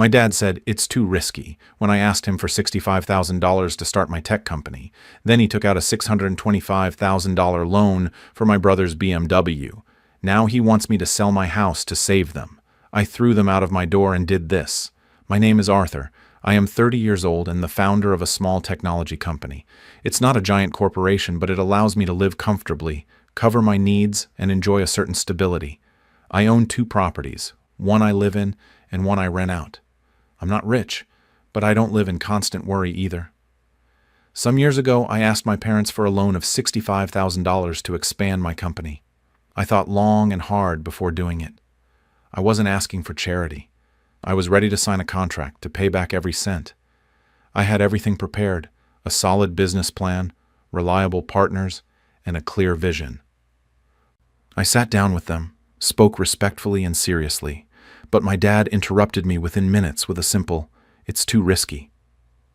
My dad said it's too risky when I asked him for $65,000 to start my tech company. Then he took out a $625,000 loan for my brother's BMW. Now he wants me to sell my house to save them. I threw them out of my door and did this. My name is Arthur. I am 30 years old and the founder of a small technology company. It's not a giant corporation, but it allows me to live comfortably, cover my needs, and enjoy a certain stability. I own 2 properties, one I live in and one I rent out. I'm not rich, but I don't live in constant worry either. Some years ago, I asked my parents for a loan of $65,000 to expand my company. I thought long and hard before doing it. I wasn't asking for charity. I was ready to sign a contract to pay back every cent. I had everything prepared, a solid business plan, reliable partners, and a clear vision. I sat down with them, spoke respectfully and seriously, but my dad interrupted me within minutes with a simple, "It's too risky."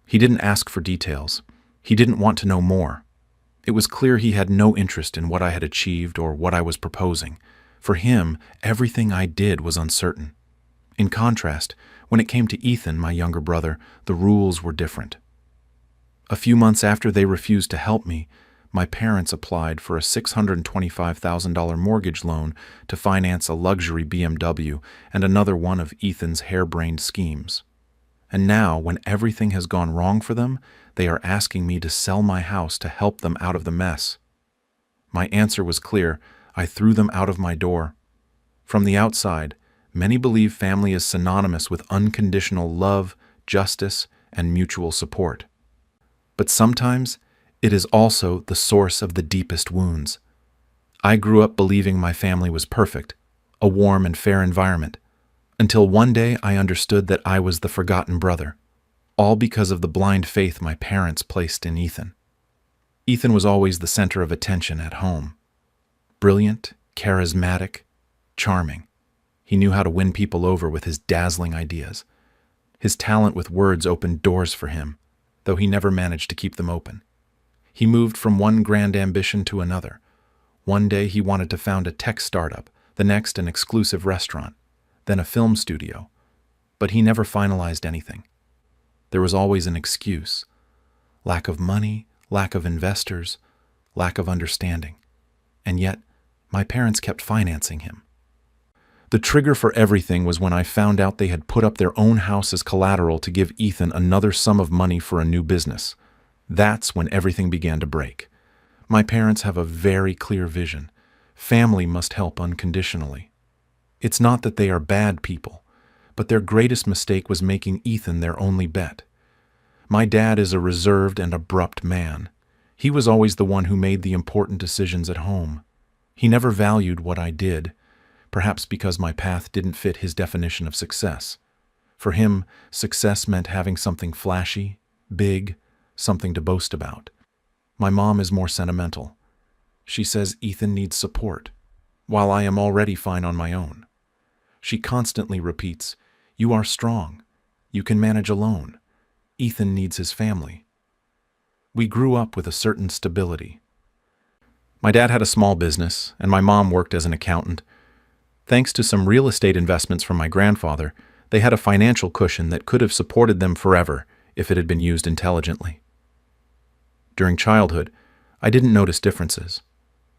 He didn't ask for details. He didn't want to know more. It was clear he had no interest in what I had achieved or what I was proposing. For him, everything I did was uncertain. In contrast, when it came to Ethan, my younger brother, the rules were different. A few months after they refused to help me, my parents applied for a $625,000 mortgage loan to finance a luxury BMW and another one of Ethan's harebrained schemes. And now, when everything has gone wrong for them, they are asking me to sell my house to help them out of the mess. My answer was clear. I threw them out of my door. From the outside, many believe family is synonymous with unconditional love, justice, and mutual support. But sometimes, it is also the source of the deepest wounds. I grew up believing my family was perfect, a warm and fair environment, until one day I understood that I was the forgotten brother, all because of the blind faith my parents placed in Ethan. Ethan was always the center of attention at home. Brilliant, charismatic, charming. He knew how to win people over with his dazzling ideas. His talent with words opened doors for him, though he never managed to keep them open. He moved from one grand ambition to another. One day he wanted to found a tech startup, the next an exclusive restaurant, then a film studio. But he never finalized anything. There was always an excuse. Lack of money, lack of investors, lack of understanding. And yet, my parents kept financing him. The trigger for everything was when I found out they had put up their own house as collateral to give Ethan another sum of money for a new business. That's when everything began to break. My parents have a very clear vision. Family must help unconditionally. It's not that they are bad people, but their greatest mistake was making Ethan their only bet. My dad is a reserved and abrupt man. He was always the one who made the important decisions at home. He never valued what I did, perhaps because my path didn't fit his definition of success. For him, success meant having something flashy, big, something to boast about. My mom is more sentimental. She says Ethan needs support, while I am already fine on my own. She constantly repeats, "You are strong. You can manage alone. Ethan needs his family." We grew up with a certain stability. My dad had a small business, and my mom worked as an accountant. Thanks to some real estate investments from my grandfather, they had a financial cushion that could have supported them forever if it had been used intelligently. During childhood, I didn't notice differences.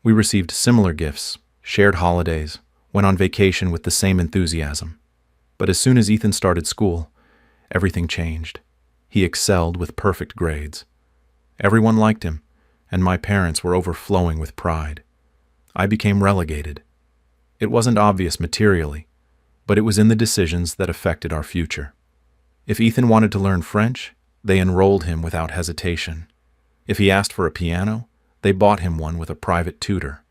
We received similar gifts, shared holidays, went on vacation with the same enthusiasm. But as soon as Ethan started school, everything changed. He excelled with perfect grades. Everyone liked him, and my parents were overflowing with pride. I became relegated. It wasn't obvious materially, but it was in the decisions that affected our future. If Ethan wanted to learn French, they enrolled him without hesitation. If he asked for a piano, they bought him one with a private tutor.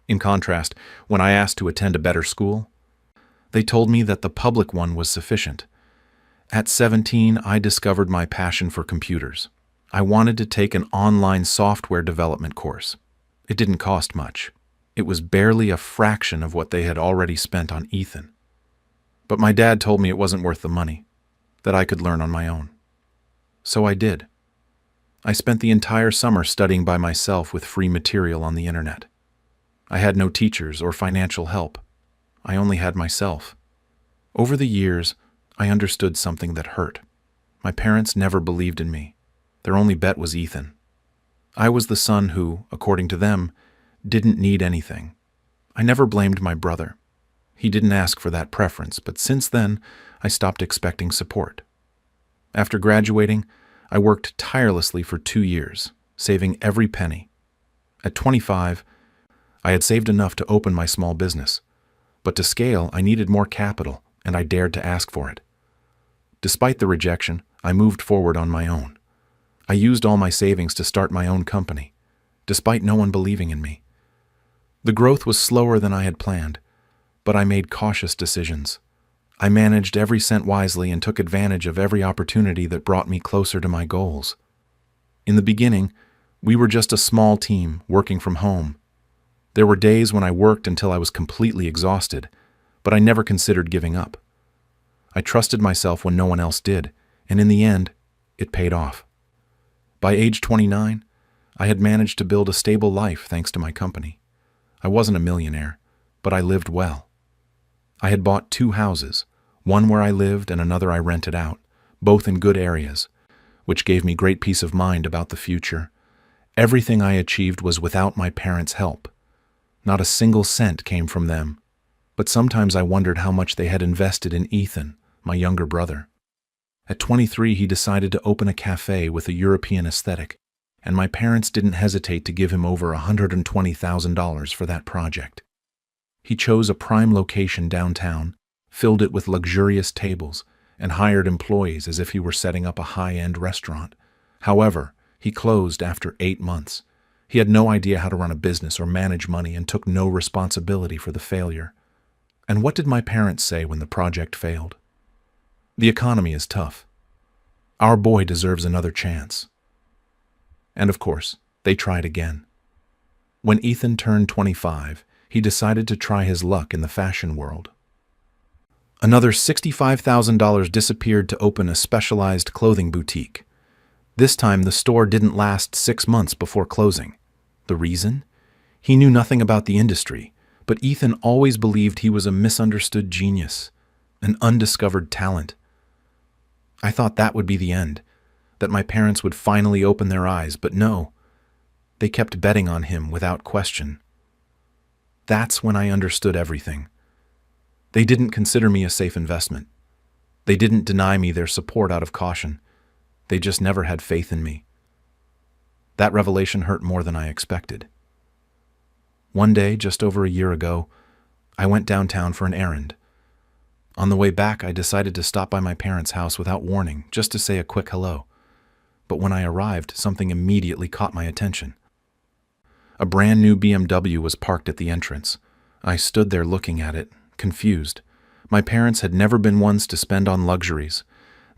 In contrast, when I asked to attend a better school, they told me that the public one was sufficient. At 17, I discovered my passion for computers. I wanted to take an online software development course. It didn't cost much. It was barely a fraction of what they had already spent on Ethan. But my dad told me it wasn't worth the money, that I could learn on my own. So I did. I spent the entire summer studying by myself with free material on the internet. I had no teachers or financial help. I only had myself. Over the years, I understood something that hurt. My parents never believed in me. Their only bet was Ethan. I was the son who, according to them, didn't need anything. I never blamed my brother. He didn't ask for that preference, but since then, I stopped expecting support. After graduating, I worked tirelessly for 2 years, saving every penny. At 25, I had saved enough to open my small business, but to scale, I needed more capital, and I dared to ask for it. Despite the rejection, I moved forward on my own. I used all my savings to start my own company, despite no one believing in me. The growth was slower than I had planned, but I made cautious decisions. I managed every cent wisely and took advantage of every opportunity that brought me closer to my goals. In the beginning, we were just a small team working from home. There were days when I worked until I was completely exhausted, but I never considered giving up. I trusted myself when no one else did, and in the end, it paid off. By age 29, I had managed to build a stable life thanks to my company. I wasn't a millionaire, but I lived well. I had bought 2 houses, one where I lived and another I rented out, both in good areas, which gave me great peace of mind about the future. Everything I achieved was without my parents' help. Not a single cent came from them, but sometimes I wondered how much they had invested in Ethan, my younger brother. At 23, he decided to open a cafe with a European aesthetic, and my parents didn't hesitate to give him over $120,000 for that project. He chose a prime location downtown, filled it with luxurious tables, and hired employees as if he were setting up a high-end restaurant. However, he closed after 8 months. He had no idea how to run a business or manage money and took no responsibility for the failure. And what did my parents say when the project failed? The economy is tough. Our boy deserves another chance. And of course, they tried again. When Ethan turned 25, he decided to try his luck in the fashion world. Another $65,000 disappeared to open a specialized clothing boutique. This time, the store didn't last 6 months before closing. The reason? He knew nothing about the industry, but Ethan always believed he was a misunderstood genius, an undiscovered talent. I thought that would be the end, that my parents would finally open their eyes, but no. They kept betting on him without question. That's when I understood everything. They didn't consider me a safe investment. They didn't deny me their support out of caution. They just never had faith in me. That revelation hurt more than I expected. One day, just over a year ago, I went downtown for an errand. On the way back, I decided to stop by my parents' house without warning, just to say a quick hello. But when I arrived, something immediately caught my attention. A brand new BMW was parked at the entrance. I stood there looking at it, confused. My parents had never been ones to spend on luxuries.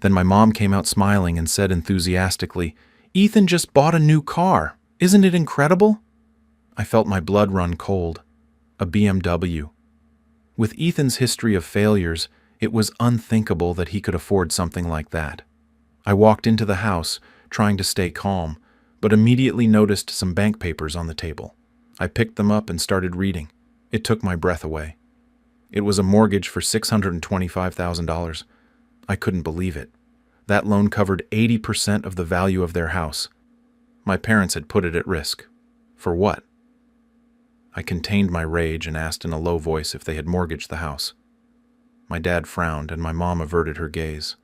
Then my mom came out smiling and said enthusiastically, "Ethan just bought a new car. Isn't it incredible?" I felt my blood run cold. A BMW. With Ethan's history of failures, it was unthinkable that he could afford something like that. I walked into the house, trying to stay calm, but immediately noticed some bank papers on the table. I picked them up and started reading. It took my breath away. It was a mortgage for $625,000. I couldn't believe it. That loan covered 80% of the value of their house. My parents had put it at risk. For what? I contained my rage and asked in a low voice if they had mortgaged the house. My dad frowned and my mom averted her gaze.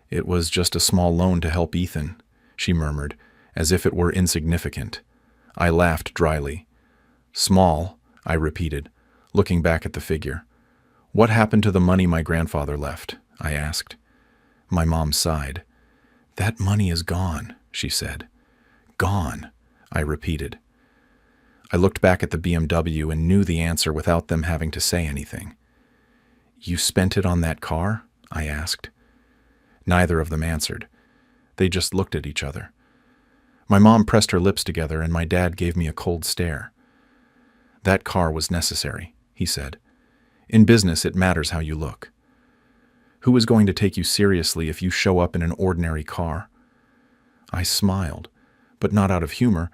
"It was just a small loan to help Ethan," she murmured, as if it were insignificant. I laughed dryly. "Small," I repeated, looking back at the figure. "What happened to the money my grandfather left?" I asked. My mom sighed. "That money is gone," she said. "Gone," I repeated. I looked back at the BMW and knew the answer without them having to say anything. "You spent it on that car?" I asked. Neither of them answered. They just looked at each other. My mom pressed her lips together and my dad gave me a cold stare. "That car was necessary," he said. "In business, it matters how you look. Who is going to take you seriously if you show up in an ordinary car?" I smiled, but not out of humor,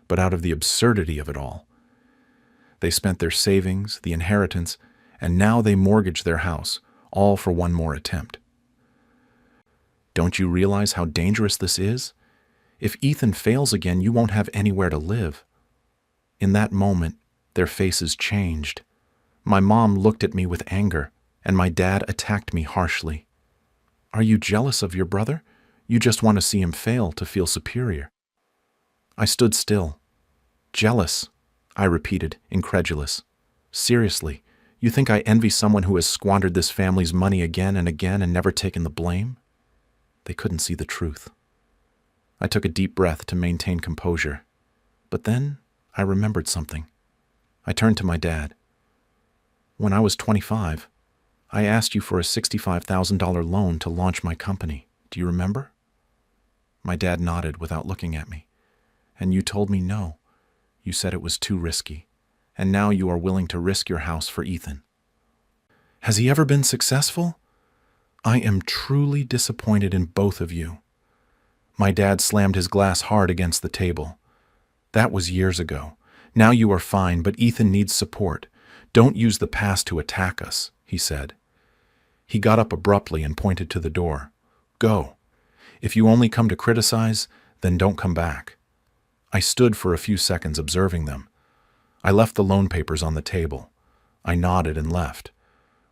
but out of the absurdity of it all. They spent their savings, the inheritance, and now they mortgaged their house, all for one more attempt. Don't you realize how dangerous this is? If Ethan fails again, you won't have anywhere to live. In that moment, their faces changed. My mom looked at me with anger, and my dad attacked me harshly. Are you jealous of your brother? You just want to see him fail to feel superior. I stood still. Jealous, I repeated, incredulous. Seriously, you think I envy someone who has squandered this family's money again and never taken the blame? They couldn't see the truth. I took a deep breath to maintain composure. But then I remembered something. I turned to my dad. When I was 25, I asked you for a $65,000 loan to launch my company. Do you remember? My dad nodded without looking at me. And you told me no. You said it was too risky. And now you are willing to risk your house for Ethan. Has he ever been successful? I am truly disappointed in both of you. My dad slammed his glass hard against the table. That was years ago. Now you are fine, but Ethan needs support. Don't use the past to attack us, he said. He got up abruptly and pointed to the door. Go. If you only come to criticize, then don't come back. I stood for a few seconds observing them. I left the loan papers on the table. I nodded and left.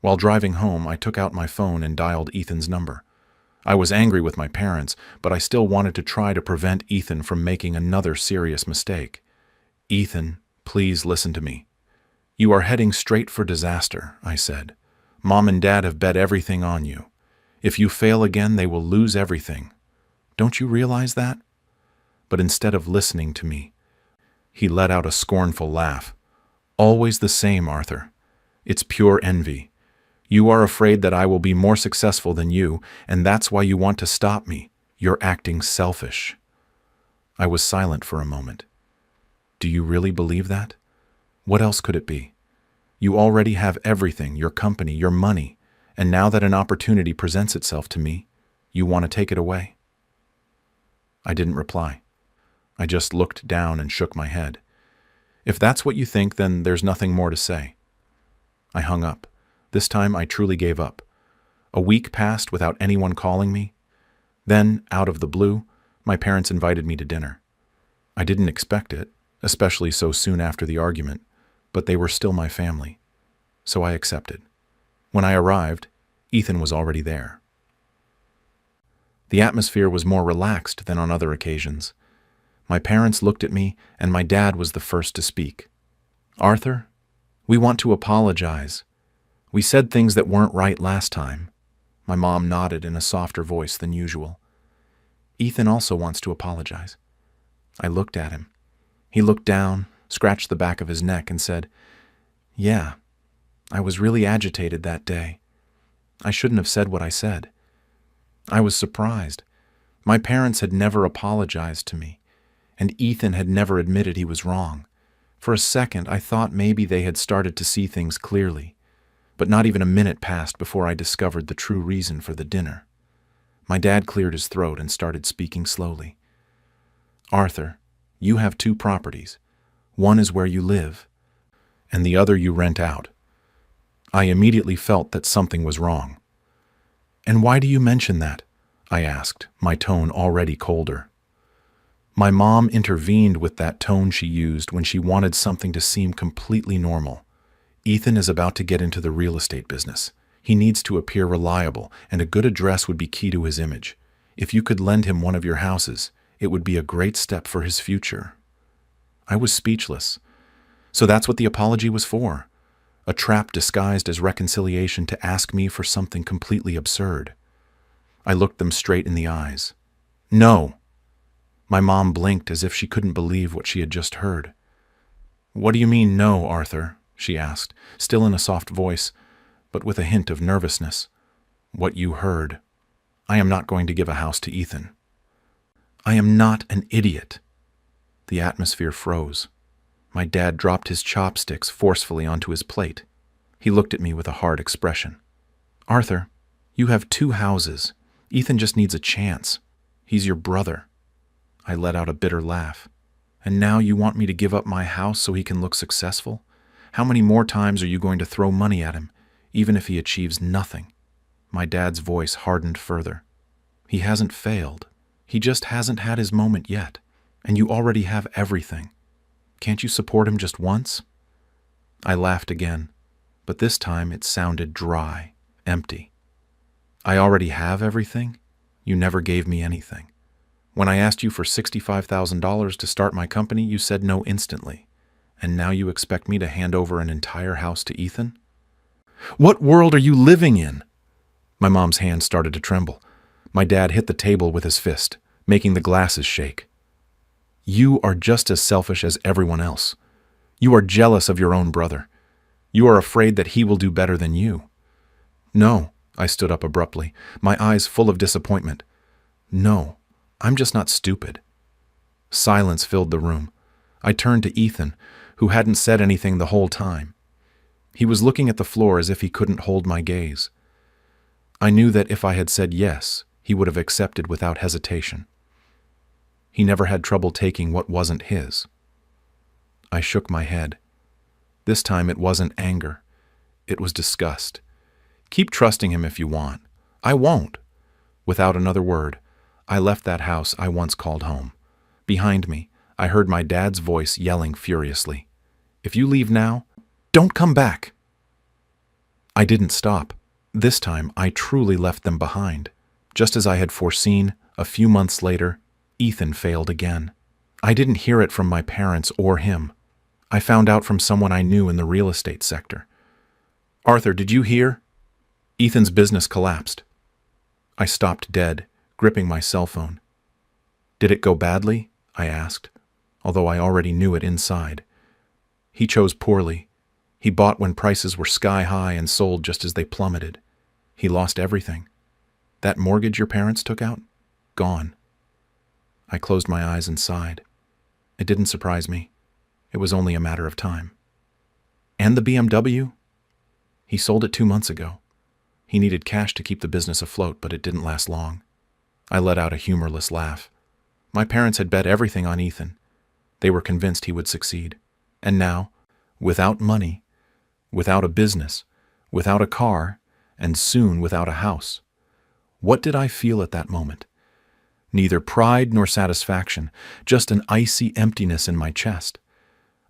While driving home, I took out my phone and dialed Ethan's number. I was angry with my parents, but I still wanted to try to prevent Ethan from making another serious mistake. Ethan, please listen to me. You are heading straight for disaster, I said. Mom and Dad have bet everything on you. If you fail again, they will lose everything. Don't you realize that? But instead of listening to me, he let out a scornful laugh. Always the same, Arthur. It's pure envy. You are afraid that I will be more successful than you, and that's why you want to stop me. You're acting selfish. I was silent for a moment. Do you really believe that? What else could it be? You already have everything, your company, your money, and now that an opportunity presents itself to me, you want to take it away? I didn't reply. I just looked down and shook my head. If that's what you think, then there's nothing more to say. I hung up. This time I truly gave up. A week passed without anyone calling me. Then, out of the blue, my parents invited me to dinner. I didn't expect it, especially so soon after the argument, but they were still my family. So I accepted. When I arrived, Ethan was already there. The atmosphere was more relaxed than on other occasions. My parents looked at me, and my dad was the first to speak. Arthur, we want to apologize. We said things that weren't right last time. My mom nodded in a softer voice than usual. Ethan also wants to apologize. I looked at him. He looked down, scratched the back of his neck, and said, Yeah, I was really agitated that day. I shouldn't have said what I said. I was surprised. My parents had never apologized to me, and Ethan had never admitted he was wrong. For a second, I thought maybe they had started to see things clearly. But not even a minute passed before I discovered the true reason for the dinner. My dad cleared his throat and started speaking slowly. Arthur, you have 2 properties. One is where you live, and the other you rent out. I immediately felt that something was wrong. And why do you mention that? I asked, my tone already colder. My mom intervened with that tone she used when she wanted something to seem completely normal. Ethan is about to get into the real estate business. He needs to appear reliable, and a good address would be key to his image. If you could lend him one of your houses, it would be a great step for his future. I was speechless. So that's what the apology was for. A trap disguised as reconciliation to ask me for something completely absurd. I looked them straight in the eyes. No. My mom blinked as if she couldn't believe what she had just heard. What do you mean, no, Arthur? She asked, still in a soft voice, but with a hint of nervousness. What you heard. I am not going to give a house to Ethan. I am not an idiot. The atmosphere froze. My dad dropped his chopsticks forcefully onto his plate. He looked at me with a hard expression. Arthur, you have 2 houses. Ethan just needs a chance. He's your brother. I let out a bitter laugh. And now you want me to give up my house so he can look successful? How many more times are you going to throw money at him, even if he achieves nothing? My dad's voice hardened further. He hasn't failed. He just hasn't had his moment yet. And you already have everything. Can't you support him just once? I laughed again, but this time it sounded dry, empty. I already have everything? You never gave me anything. When I asked you for $65,000 to start my company, you said no instantly. And now you expect me to hand over an entire house to Ethan? What world are you living in? My mom's hand started to tremble. My dad hit the table with his fist, making the glasses shake. You are just as selfish as everyone else. You are jealous of your own brother. You are afraid that he will do better than you. No, I stood up abruptly, my eyes full of disappointment. No, I'm just not stupid. Silence filled the room. I turned to Ethan, who hadn't said anything the whole time. He was looking at the floor as if he couldn't hold my gaze. I knew that if I had said yes, he would have accepted without hesitation. He never had trouble taking what wasn't his. I shook my head. This time it wasn't anger. It was disgust. Keep trusting him if you want. I won't. Without another word, I left that house I once called home. Behind me, I heard my dad's voice yelling furiously. If you leave now, don't come back. I didn't stop. This time, I truly left them behind. Just as I had foreseen, a few months later, Ethan failed again. I didn't hear it from my parents or him. I found out from someone I knew in the real estate sector. Arthur, did you hear? Ethan's business collapsed. I stopped dead, gripping my cell phone. Did it go badly? I asked, although I already knew it inside. He chose poorly. He bought when prices were sky high and sold just as they plummeted. He lost everything. That mortgage your parents took out? Gone. I closed my eyes and sighed. It didn't surprise me. It was only a matter of time. And the BMW? He sold it 2 months ago. He needed cash to keep the business afloat, but it didn't last long. I let out a humorless laugh. My parents had bet everything on Ethan. They were convinced he would succeed. And now, without money, without a business, without a car, and soon without a house, what did I feel at that moment? Neither pride nor satisfaction, just an icy emptiness in my chest.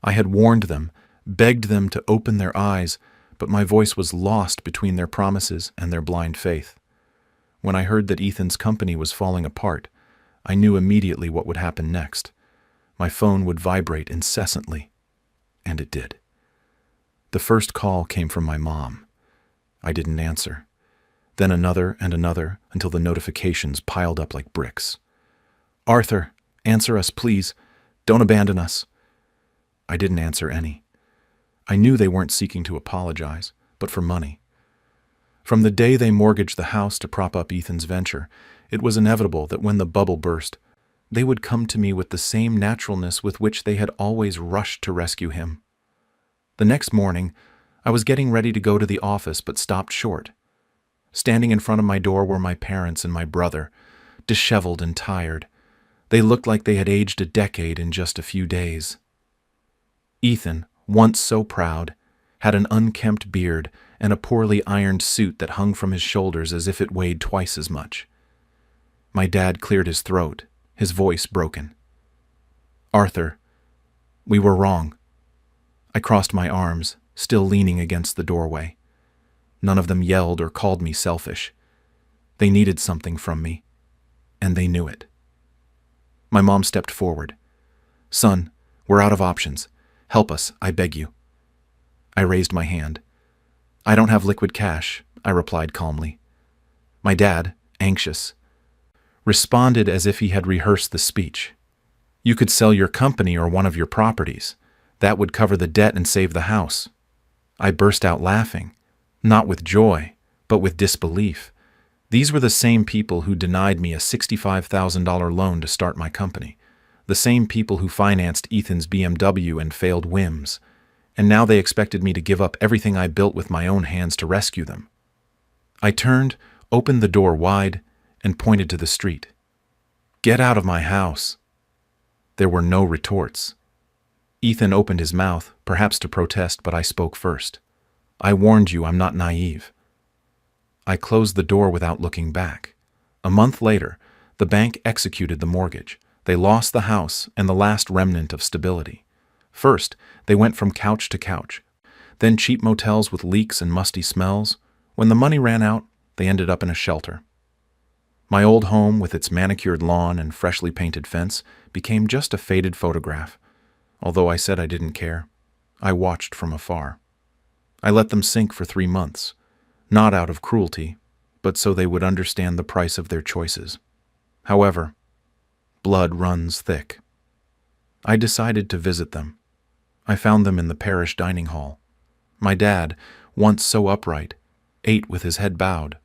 I had warned them, begged them to open their eyes, but my voice was lost between their promises and their blind faith. When I heard that Ethan's company was falling apart, I knew immediately what would happen next. My phone would vibrate incessantly. And it did. The first call came from my mom. I didn't answer. Then another and another until the notifications piled up like bricks. Arthur, answer us, please. Don't abandon us. I didn't answer any. I knew they weren't seeking to apologize, but for money. From the day they mortgaged the house to prop up Ethan's venture, it was inevitable that when the bubble burst, they would come to me with the same naturalness with which they had always rushed to rescue him. The next morning, I was getting ready to go to the office but stopped short. Standing in front of my door were my parents and my brother, disheveled and tired. They looked like they had aged a decade in just a few days. Ethan, once so proud, had an unkempt beard and a poorly ironed suit that hung from his shoulders as if it weighed twice as much. My dad cleared his throat, his voice broken. Arthur, we were wrong. I crossed my arms, still leaning against the doorway. None of them yelled or called me selfish. They needed something from me, and they knew it. My mom stepped forward. Son, we're out of options. Help us, I beg you. I raised my hand. I don't have liquid cash, I replied calmly. My dad, anxious, responded as if he had rehearsed the speech. You could sell your company or one of your properties. That would cover the debt and save the house. I burst out laughing, not with joy, but with disbelief. These were the same people who denied me a $65,000 loan to start my company, the same people who financed Ethan's BMW and failed whims, and now they expected me to give up everything I built with my own hands to rescue them. I turned, opened the door wide, and pointed to the street. Get out of my house. There were no retorts. Ethan opened his mouth, perhaps to protest, but I spoke first. I warned you I'm not naive. I closed the door without looking back. A month later, the bank executed the mortgage. They lost the house and the last remnant of stability. First, they went from couch to couch, then cheap motels with leaks and musty smells. When the money ran out, they ended up in a shelter. My old home, with its manicured lawn and freshly painted fence, became just a faded photograph. Although I said I didn't care, I watched from afar. I let them sink for 3 months, not out of cruelty, but so they would understand the price of their choices. However, blood runs thick. I decided to visit them. I found them in the parish dining hall. My dad, once so upright, ate with his head bowed.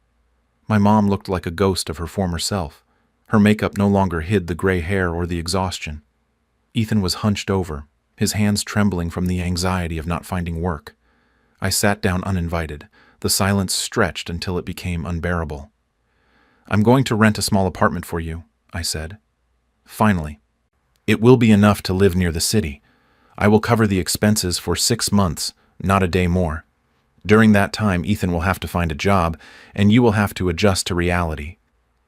My mom looked like a ghost of her former self. Her makeup no longer hid the gray hair or the exhaustion. Ethan was hunched over, his hands trembling from the anxiety of not finding work. I sat down uninvited. The silence stretched until it became unbearable. "I'm going to rent a small apartment for you," I said. "Finally. It will be enough to live near the city. I will cover the expenses for 6 months, not a day more. During that time, Ethan will have to find a job, and you will have to adjust to reality.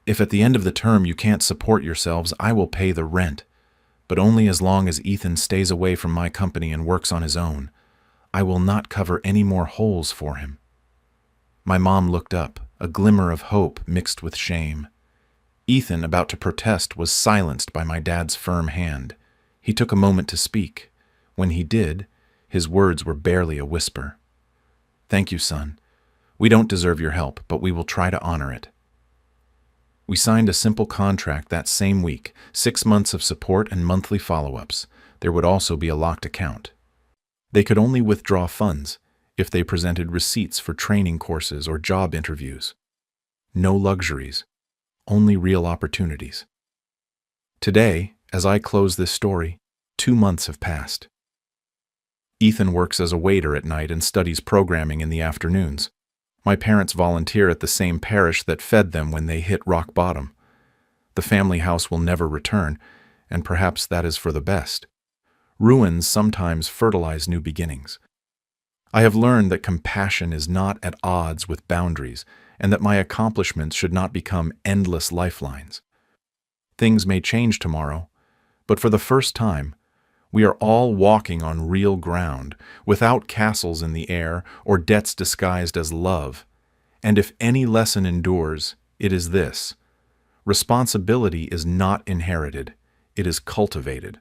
If at the end of the term you can't support yourselves, I will pay the rent. But only as long as Ethan stays away from my company and works on his own. I will not cover any more holes for him." My mom looked up, a glimmer of hope mixed with shame. Ethan, about to protest, was silenced by my dad's firm hand. He took a moment to speak. When he did, his words were barely a whisper. "Thank you, son. We don't deserve your help, but we will try to honor it." We signed a simple contract that same week, 6 months of support and monthly follow-ups. There would also be a locked account. They could only withdraw funds if they presented receipts for training courses or job interviews. No luxuries, only real opportunities. Today, as I close this story, 2 months have passed. Ethan works as a waiter at night and studies programming in the afternoons. My parents volunteer at the same parish that fed them when they hit rock bottom. The family house will never return, and perhaps that is for the best. Ruins sometimes fertilize new beginnings. I have learned that compassion is not at odds with boundaries, and that my accomplishments should not become endless lifelines. Things may change tomorrow, but for the first time, we are all walking on real ground, without castles in the air or debts disguised as love. And if any lesson endures, it is this: responsibility is not inherited, it is cultivated.